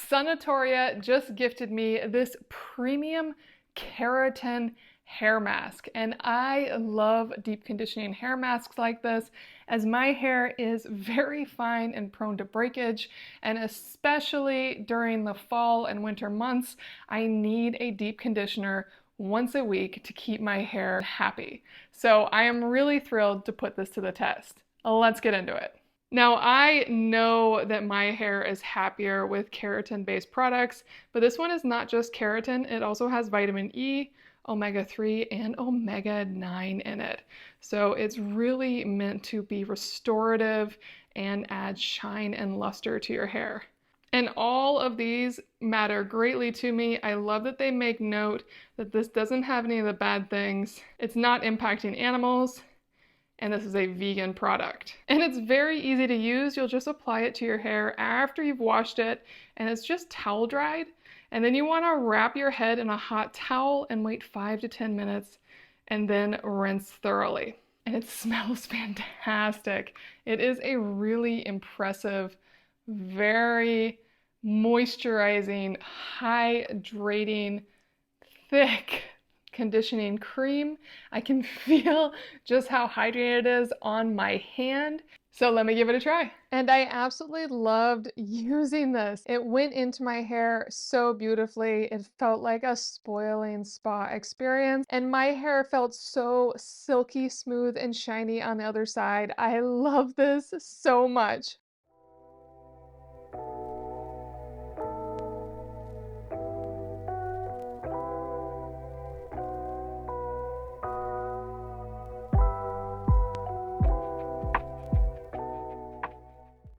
SUNATORIA just gifted me this premium keratin hair mask, and I love deep conditioning hair masks like this as my hair is very fine and prone to breakage, and especially during the fall and winter months, I need a deep conditioner once a week to keep my hair happy. So I am really thrilled to put this to the test. Let's get into it. Now, I know that my hair is happier with keratin-based products, but this one is not just keratin, it also has vitamin E, omega-3, and omega-9 in it. So it's really meant to be restorative and add shine and luster to your hair. And all of these matter greatly to me. I love that they make note that this doesn't have any of the bad things. It's not impacting animals, and this is a vegan product. And it's very easy to use. You'll just apply it to your hair after you've washed it, and it's just towel dried. And then you want to wrap your head in a hot towel and wait 5 to 10 minutes and then rinse thoroughly. And it smells fantastic. It is a really impressive, very moisturizing, hydrating, thick conditioning cream. I can feel just how hydrated it is on my hand. So let me give it a try. And I absolutely loved using this. It went into my hair so beautifully. It felt like a spoiling spa experience. And my hair felt so silky smooth and shiny on the other side. I love this so much.